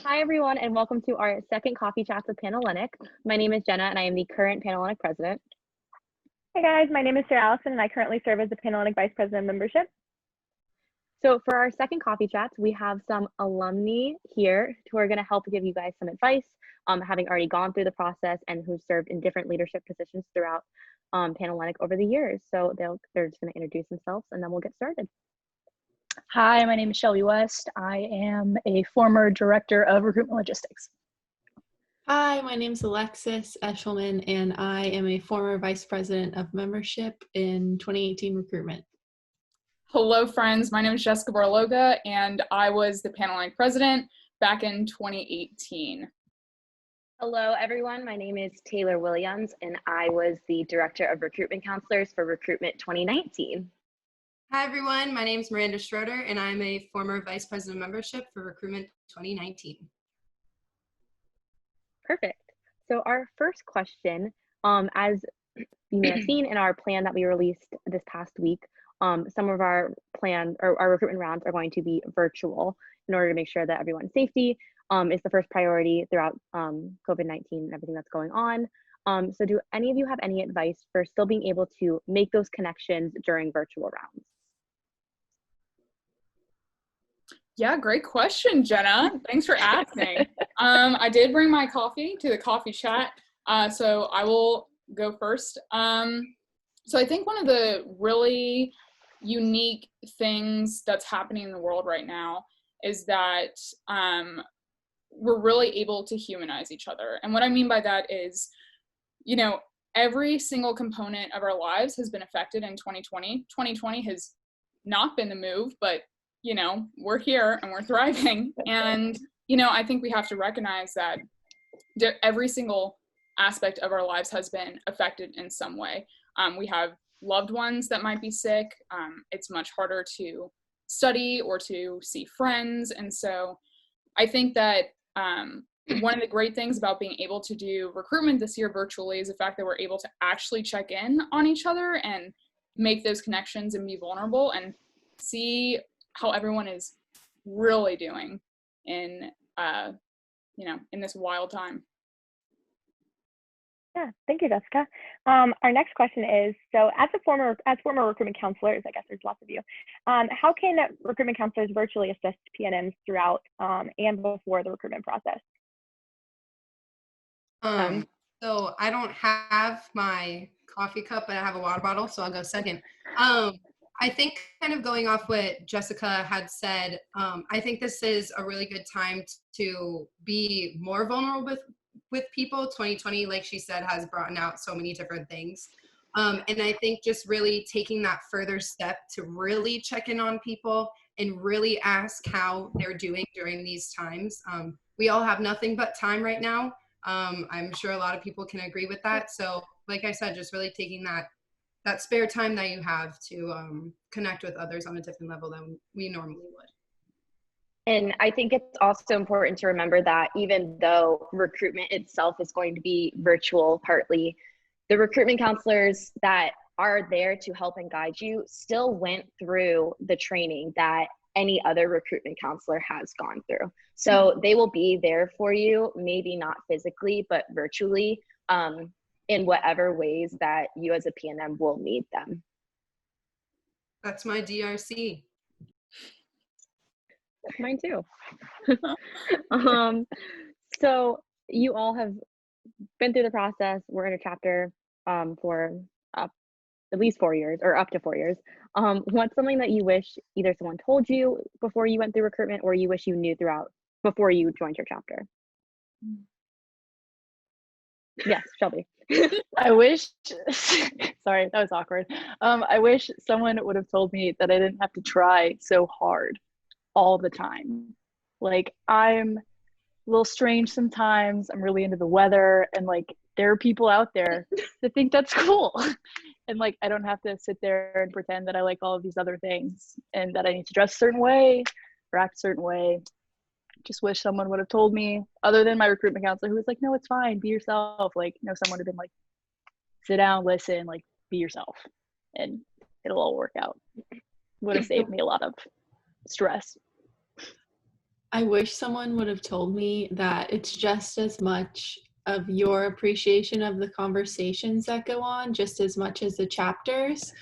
Hi, everyone, and welcome to our second coffee chats with Panhellenic. My name is Jenna, and I am the current Panhellenic president. Hey guys, my name is Sarah Allison, and I currently serve as the Panhellenic Vice President of Membership. So for our second coffee chats, we have some alumni here who are going to help give you guys some advice, having already gone through the process and who've served in different leadership positions throughout Panhellenic over the years. So they're just going to introduce themselves, and then we'll get started. Hi, my name is Shelby West. I am a former director of recruitment logistics. Hi, my name is Alexis Eshelman, and I am a former vice president of membership in 2018 recruitment. Hello, friends. My name is Jessica Barloga, and I was the Panhellenic president back in 2018. Hello, everyone. My name is Taylor Williams, and I was the director of recruitment counselors for recruitment 2019. Hi, everyone. My name is Miranda Schroeder, and I'm a former vice president of membership for recruitment 2019. Perfect. So our first question, as you may have seen in our plan that we released this past week, some of our our recruitment rounds are going to be virtual in order to make sure that everyone's safety is the first priority throughout COVID-19 and everything that's going on. So do any of you have any advice for still being able to make those connections during virtual rounds? Yeah, great question, Jenna. Thanks for asking. I did bring my coffee to the coffee chat, so I will go first. So I think one of the really unique things that's happening in the world right now is that we're really able to humanize each other. And what I mean by that is, every single component of our lives has been affected in 2020. 2020 has not been the move, but we're here and we're thriving. And, I think we have to recognize that every single aspect of our lives has been affected in some way. We have loved ones that might be sick. It's much harder to study or to see friends. And so I think that one of the great things about being able to do recruitment this year virtually is the fact that we're able to actually check in on each other and make those connections and be vulnerable and see how everyone is really doing in this wild time. Yeah, thank you, Jessica. Our next question is, so as former recruitment counselors, I guess there's lots of you, how can recruitment counselors virtually assist PNMs throughout and before the recruitment process? So I don't have my coffee cup, but I have a water bottle, so I'll go second. I think kind of going off what Jessica had said, I think this is a really good time to be more vulnerable with people. 2020, like she said, has brought out so many different things. And I think just really taking that further step to really check in on people and really ask how they're doing during these times. We all have nothing but time right now. I'm sure a lot of people can agree with that. So like I said, just really taking that spare time that you have to connect with others on a different level than we normally would. And I think it's also important to remember that even though recruitment itself is going to be virtual partly, the recruitment counselors that are there to help and guide you still went through the training that any other recruitment counselor has gone through. So they will be there for you, maybe not physically, but virtually, in whatever ways that you as a PNM will need them. That's my DRC. That's mine too. So you all have been through the process. We're in a chapter for at least 4 years or up to 4 years. What's something that you wish either someone told you before you went through recruitment or you wish you knew throughout before you joined your chapter? Yes, Shelby. I wish, sorry, that was awkward. I wish someone would have told me that I didn't have to try so hard all the time. Like, I'm a little strange sometimes. I'm really into the weather, and like, there are people out there that think that's cool. And like, I don't have to sit there and pretend that I like all of these other things and that I need to dress a certain way or act a certain way. Just wish someone would have told me, other than my recruitment counselor, who was like, no, it's fine, be yourself. Like, someone would have been like, sit down, listen, like, be yourself, and it'll all work out. Would have saved me a lot of stress. I wish someone would have told me that it's just as much of your appreciation of the conversations that go on, just as much as the chapters.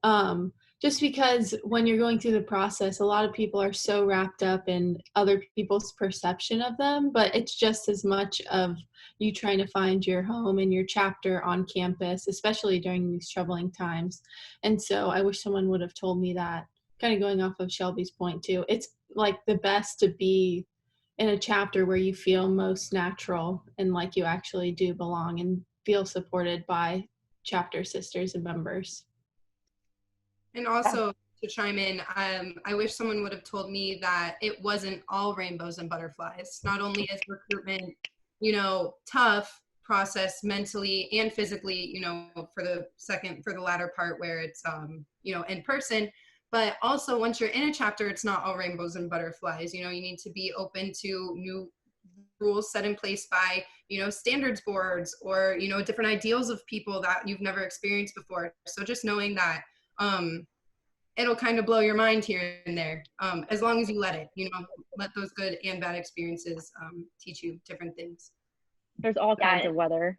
Um, just because when you're going through the process, a lot of people are so wrapped up in other people's perception of them, but it's just as much of you trying to find your home and your chapter on campus, especially during these troubling times. And so I wish someone would have told me that, kind of going off of Shelby's point too. It's like the best to be in a chapter where you feel most natural and like you actually do belong and feel supported by chapter sisters and members. And also to chime in, I wish someone would have told me that it wasn't all rainbows and butterflies. Not only is recruitment, tough process mentally and physically, for the latter part where it's, in person, but also once you're in a chapter, it's not all rainbows and butterflies. You need to be open to new rules set in place by, standards boards or, different ideals of people that you've never experienced before. So just knowing that, it'll kind of blow your mind here and there, as long as you let it, let those good and bad experiences teach you different things. There's all kinds of weather.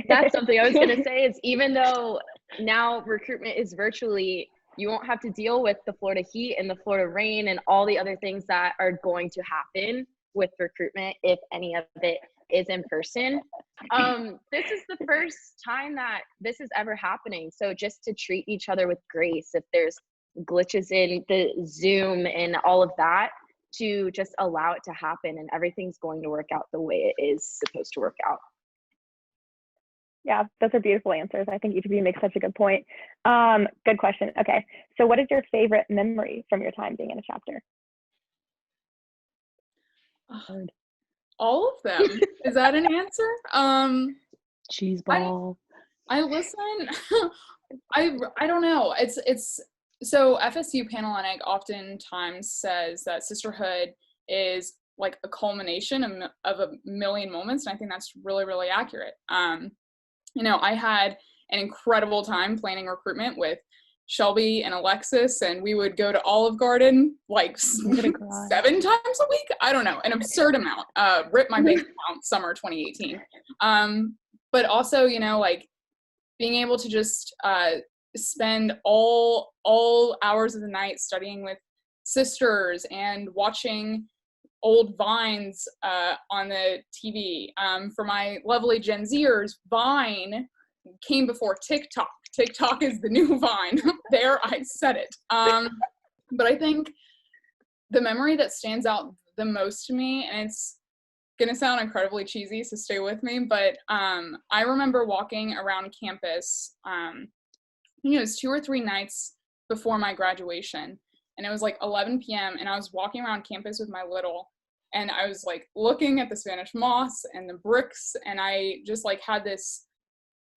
That's something I was going to say is even though now recruitment is virtually, you won't have to deal with the Florida heat and the Florida rain and all the other things that are going to happen with recruitment if any of it is in person. This is the first time that this is ever happening. So just to treat each other with grace, if there's glitches in the Zoom and all of that, to just allow it to happen and everything's going to work out the way it is supposed to work out. Yeah, those are beautiful answers. I think each of you makes such a good point. Good question. Okay, so what is your favorite memory from your time being in a chapter? All of them. Is that an answer? Cheese ball. I listen. I don't know. It's so FSU Panhellenic oftentimes says that sisterhood is like a culmination of a million moments, and I think that's really, really accurate. I had an incredible time planning recruitment with Shelby and Alexis, and we would go to Olive Garden like 7 times a week. I don't know, an absurd amount. Rip my bank account summer 2018. But also, like being able to just spend all hours of the night studying with sisters and watching old Vines on the TV. For my lovely Gen Zers, Vine came before TikTok. TikTok is the new Vine. There, I said it. But I think the memory that stands out the most to me, and it's gonna sound incredibly cheesy, so stay with me, but I remember walking around campus, it was 2 or 3 nights before my graduation, and it was like 11 p.m. and I was walking around campus with my little, and I was like looking at the Spanish moss and the bricks, and I just like had this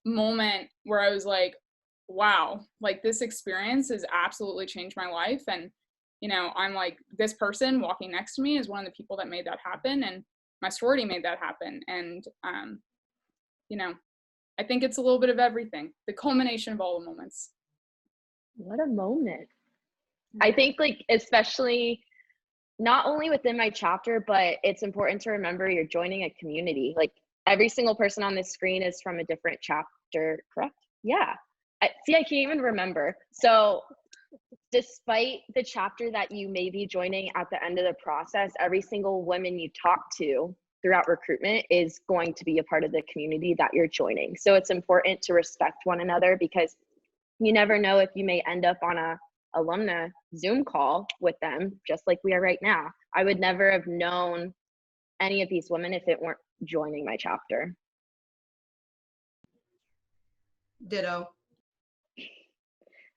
moment where I was like, wow, like this experience has absolutely changed my life. And I'm like, this person walking next to me is one of the people that made that happen, and my sorority made that happen. And I think it's a little bit of everything, the culmination of all the moments. What a moment. I think like especially not only within my chapter, but it's important to remember you're joining a community. Like every single person on this screen is from a different chapter, correct? Yeah. I can't even remember. So despite the chapter that you may be joining at the end of the process, every single woman you talk to throughout recruitment is going to be a part of the community that you're joining. So it's important to respect one another because you never know if you may end up on a alumna Zoom call with them, just like we are right now. I would never have known any of these women if it weren't joining my chapter. Ditto.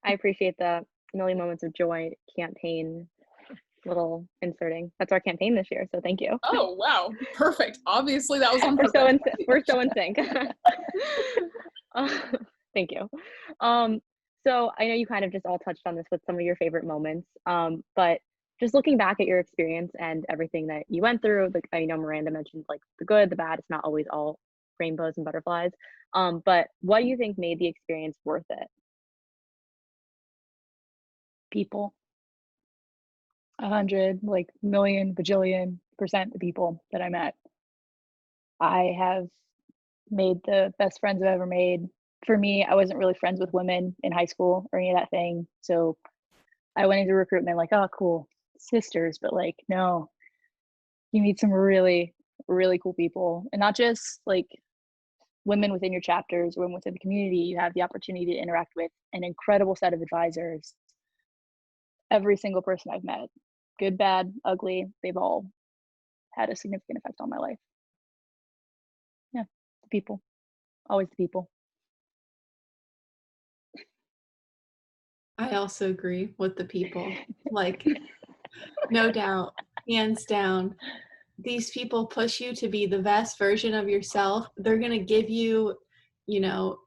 I appreciate the Million Moments of Joy campaign little inserting. That's our campaign this year, so thank you. Oh, wow. Perfect. Obviously that was on purpose. We're so in sync. Thank you. So I know you kind of just all touched on this with some of your favorite moments, but just looking back at your experience and everything that you went through, like I know Miranda mentioned like the good, the bad, it's not always all rainbows and butterflies, but what do you think made the experience worth it? People. 100, like million, bajillion% the people that I met. I have made the best friends I've ever made. For me, I wasn't really friends with women in high school or any of that thing. So I went into recruitment like, oh, cool, sisters. But like, no, you meet some really, really cool people. And not just like women within your chapters, women within the community. You have the opportunity to interact with an incredible set of advisors. Every single person I've met, good, bad, ugly, they've all had a significant effect on my life. Yeah, the people, always the people. I also agree with the people. Like, no doubt, hands down. These people push you to be the best version of yourself. They're going to give you, you know,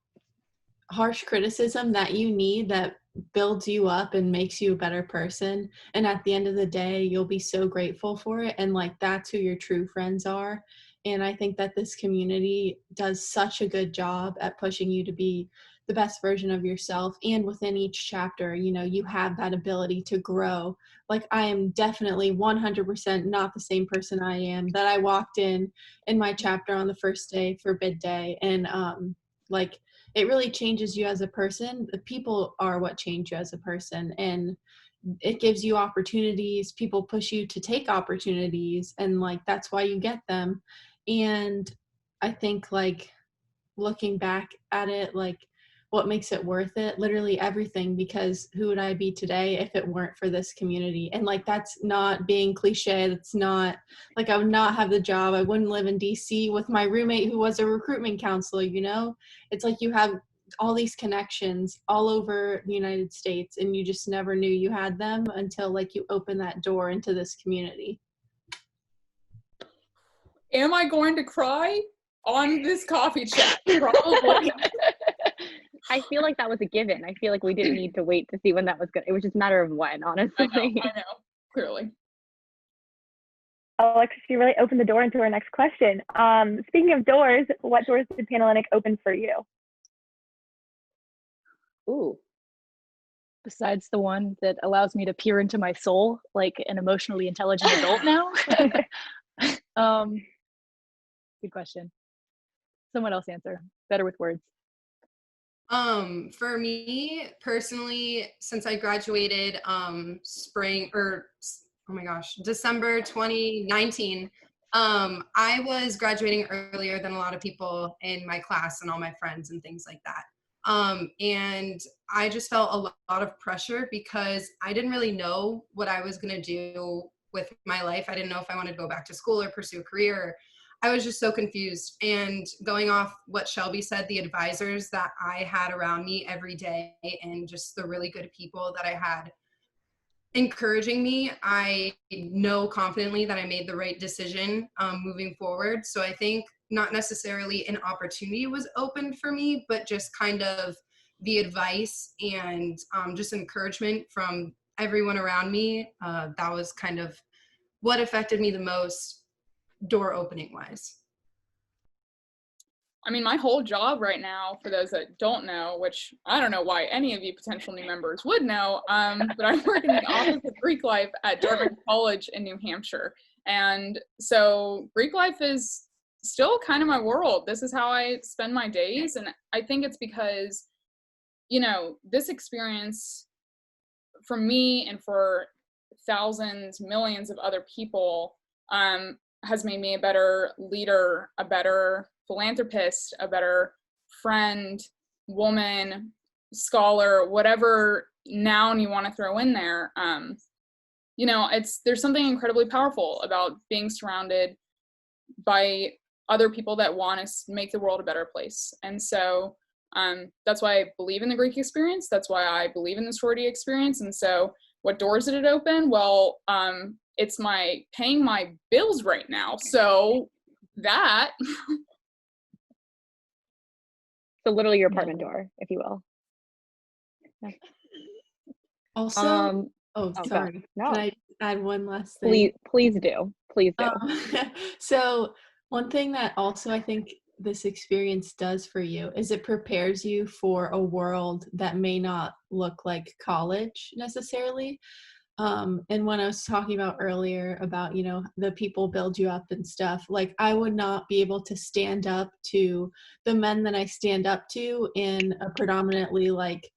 harsh criticism that you need that builds you up and makes you a better person. And at the end of the day, you'll be so grateful for it. And like, that's who your true friends are. And I think that this community does such a good job at pushing you to be the best version of yourself. And within each chapter, you know, you have that ability to grow. Like, I am definitely 100% not the same person I am that I walked in my chapter on the first day for bid day. And like, it really changes you as a person. The people are what change you as a person, and it gives you opportunities. People push you to take opportunities, and like, that's why you get them. And I think, like, looking back at it, like, what makes it worth it? Literally everything, because who would I be today if it weren't for this community? And like, that's not being cliche. That's not like, I would not have the job. I wouldn't live in DC with my roommate who was a recruitment counselor, you know? It's like you have all these connections all over the United States, and you just never knew you had them until like you open that door into this community. Am I going to cry on this coffee chat? Probably. I feel like that was a given. I feel like we didn't need to wait to see when that was good. It was just a matter of when, honestly. I know, clearly. Alexis, you really opened the door into our next question. Speaking of doors, what doors did Panhellenic open for you? Ooh. Besides the one that allows me to peer into my soul like an emotionally intelligent adult now. Good question. Someone else answer. Better with words. For me personally, since I graduated December 2019, I was graduating earlier than a lot of people in my class and all my friends and things like that. And I just felt a lot of pressure because I didn't really know what I was going to do with my life. I didn't know if I wanted to go back to school or pursue a career. I was just so confused. And going off what Shelby said, the advisors that I had around me every day and just the really good people that I had encouraging me, I know confidently that I made the right decision moving forward. So I think not necessarily an opportunity was opened for me, but just kind of the advice and just encouragement from everyone around me. That was kind of what affected me the most, door opening wise. I mean, my whole job right now, for those that don't know, which I don't know why any of you potential new members would know, but I work in the Office of Greek Life at Dartmouth College in New Hampshire. And so Greek life is still kind of my world. This is how I spend my days. And I think it's because, you know, this experience for me and for thousands, millions of other people has made me a better leader, a better philanthropist, a better friend, woman, scholar, whatever noun you want to throw in there. You know, there's something incredibly powerful about being surrounded by other people that want to make the world a better place. And so that's why I believe in the Greek experience. That's why I believe in the sorority experience. And so what doors did it open? Well, it's paying my bills right now. So that. So literally your apartment door, if you will. Yeah. Also, sorry. No. Can I add one last thing? Please do. So one thing that also I think this experience does for you is it prepares you for a world that may not look like college necessarily. And when I was talking about earlier about, you know, the people build you up and stuff, like I would not be able to stand up to the men that I stand up to in a predominantly like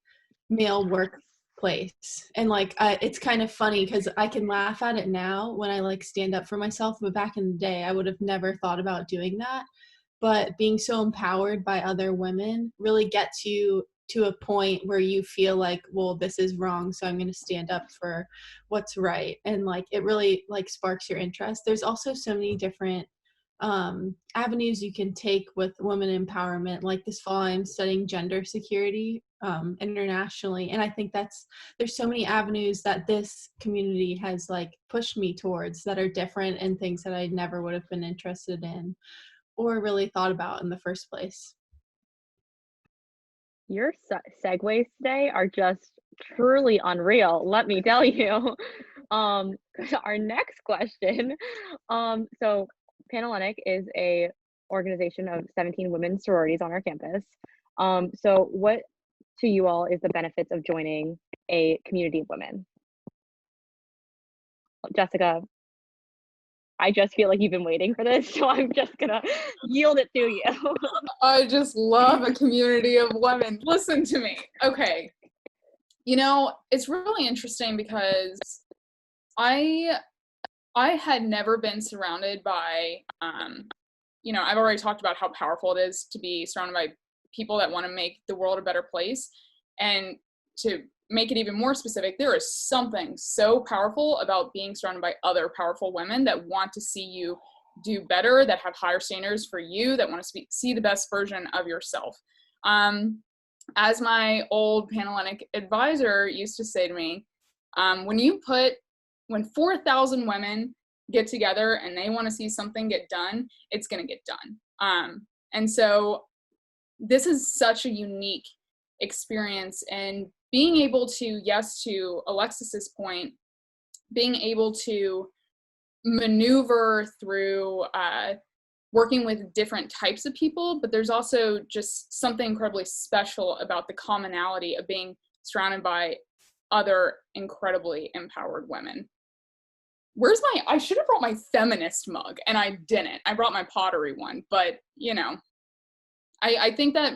male workplace. And like it's kind of funny because I can laugh at it now when I like stand up for myself, but back in the day I would have never thought about doing that. But being so empowered by other women really gets you to a point where you feel like, well, this is wrong, so I'm going to stand up for what's right. And like it really like sparks your interest. There's also so many different avenues you can take with women empowerment. Like this fall I'm studying gender security internationally, and I think there's so many avenues that this community has like pushed me towards that are different and things that I never would have been interested in or really thought about in the first place. Your segues today are just truly unreal, let me tell you. Our next question. So Panhellenic is a organization of 17 women's sororities on our campus. So what to you all is the benefits of joining a community of women? Jessica, I just feel like you've been waiting for this, so I'm just gonna yield it to you. I just love a community of women. Listen to me. Okay. You know, it's really interesting because I had never been surrounded by, you know, I've already talked about how powerful it is to be surrounded by people that want to make the world a better place. And to make it even more specific, there is something so powerful about being surrounded by other powerful women that want to see you do better, that have higher standards for you, that want to see the best version of yourself. As my old Panhellenic advisor used to say to me, when 4,000 women get together and they want to see something get done, it's going to get done. And so this is such a unique experience, and being able to, yes, to Alexis's point, being able to maneuver through working with different types of people, but there's also just something incredibly special about the commonality of being surrounded by other incredibly empowered women. I should have brought my feminist mug, and I didn't. I brought my pottery one, but you know, I think that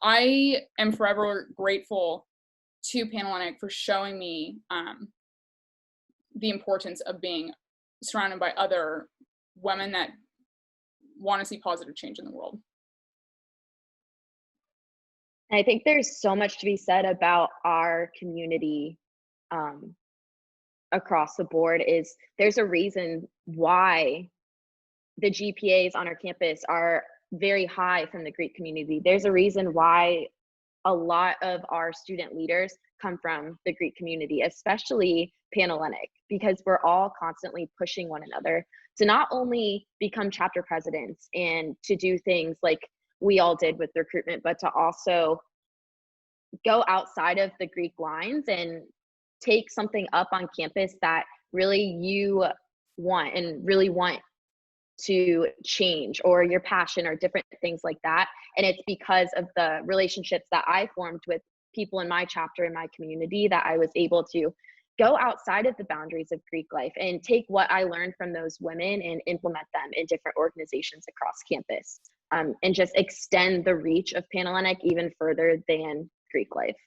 I am forever grateful to Panhellenic for showing me the importance of being surrounded by other women that want to see positive change in the world. I think there's so much to be said about our community across the board. Is there's a reason why the GPAs on our campus are very high from the Greek community. There's a reason why a lot of our student leaders come from the Greek community, especially Panhellenic, because we're all constantly pushing one another to not only become chapter presidents and to do things like we all did with recruitment, but to also go outside of the Greek lines and take something up on campus that really you want and really want to change, or your passion, or different things like that. And it's because of the relationships that I formed with people in my chapter, in my community, that I was able to go outside of the boundaries of Greek life and take what I learned from those women and implement them in different organizations across campus, and just extend the reach of Panhellenic even further than Greek life.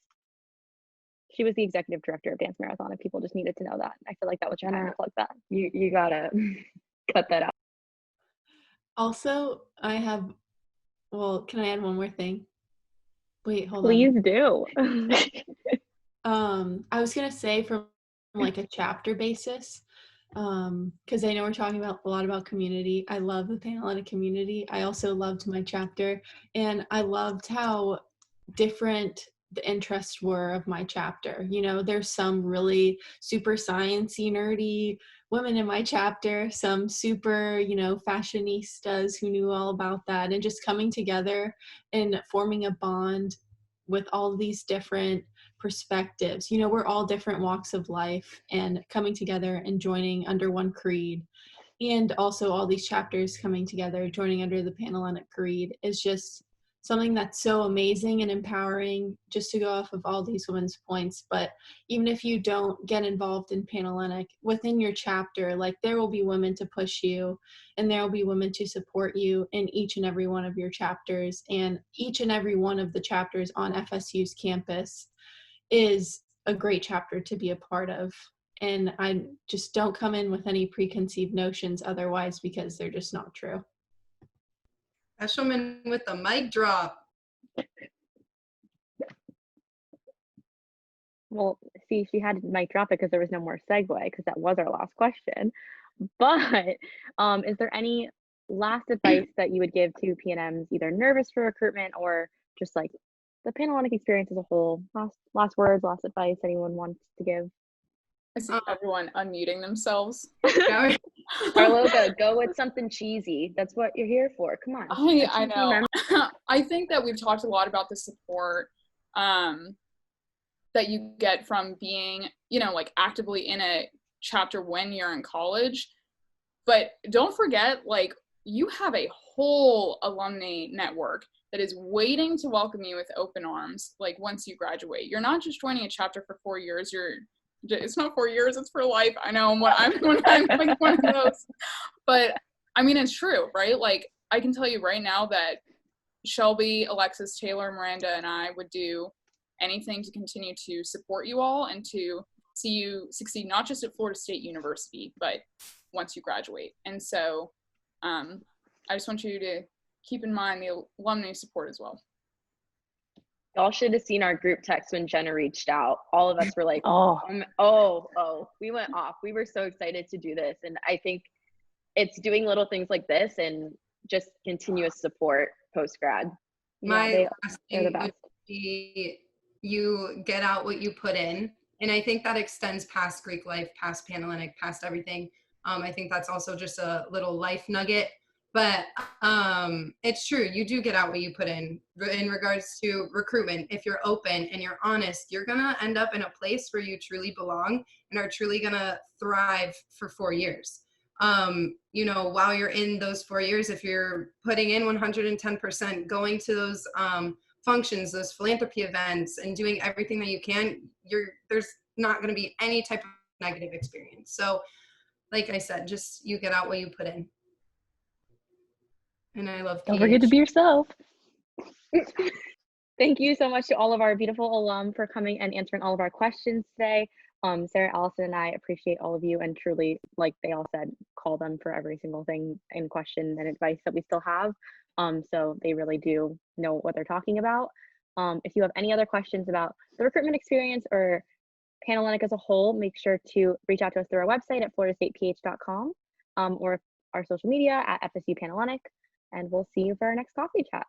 She was the executive director of Dance Marathon, if people just needed to know that. I feel like that was your time to plug that. You gotta cut that out. Also, can I add one more thing? Wait, hold on. Please do. I was gonna say from like a chapter basis, because I know we're talking about a lot about community. I love the Panhellenic community. I also loved my chapter, and I loved how different the interests were of my chapter. You know, there's some really super sciencey, nerdy women in my chapter, some super, you know, fashionistas who knew all about that, and just coming together and forming a bond with all these different perspectives. You know, we're all different walks of life, and coming together and joining under one creed, and also all these chapters coming together, joining under the Panhellenic creed, is just something that's so amazing and empowering, just to go off of all these women's points. But even if you don't get involved in Panhellenic, within your chapter, like, there will be women to push you, and there will be women to support you in each and every one of your chapters. And each and every one of the chapters on FSU's campus is a great chapter to be a part of. And I just don't come in with any preconceived notions otherwise, because they're just not true. Eshelman with the mic drop. Well, see, she had mic drop it because there was no more segue, because that was our last question. But is there any last advice that you would give to PNMs, either nervous for recruitment or just like the Panhellenic experience as a whole? Last words, last advice anyone wants to give? I see everyone unmuting themselves. Carloga, go with something cheesy. That's what you're here for. Come on. I know. I think that we've talked a lot about the support that you get from being, you know, like actively in a chapter when you're in college. But don't forget, like, you have a whole alumni network that is waiting to welcome you with open arms, like, once you graduate. You're not just joining a chapter for 4 years. It's not 4 years, it's for life. I know I'm like one of those. But I mean, it's true, right? Like, I can tell you right now that Shelby, Alexis, Taylor, Miranda, and I would do anything to continue to support you all and to see you succeed, not just at Florida State University, but once you graduate. And so I just want you to keep in mind the alumni support as well. Y'all should have seen our group text when Jenna reached out. All of us were like, we went off. We were so excited to do this. And I think it's doing little things like this and just continuous support post-grad. My last thing would be, you get out what you put in. And I think that extends past Greek life, past Panhellenic, past everything. I think that's also just a little life nugget. But it's true, you do get out what you put in regards to recruitment. If you're open and you're honest, you're gonna end up in a place where you truly belong and are truly gonna thrive for 4 years. You know, while you're in those 4 years, if you're putting in 110%, going to those functions, those philanthropy events, and doing everything that you can, there's not gonna be any type of negative experience. So, like I said, just you get out what you put in. And I love Don't forget to be yourself. Thank you so much to all of our beautiful alum for coming and answering all of our questions today. Sarah, Allison, and I appreciate all of you, and truly, like they all said, call them for every single thing and question and advice that we still have. So they really do know what they're talking about. If you have any other questions about the recruitment experience or Panhellenic as a whole, make sure to reach out to us through our website at floridastateph.com or our social media at FSU Panhellenic. And we'll see you for our next coffee chat.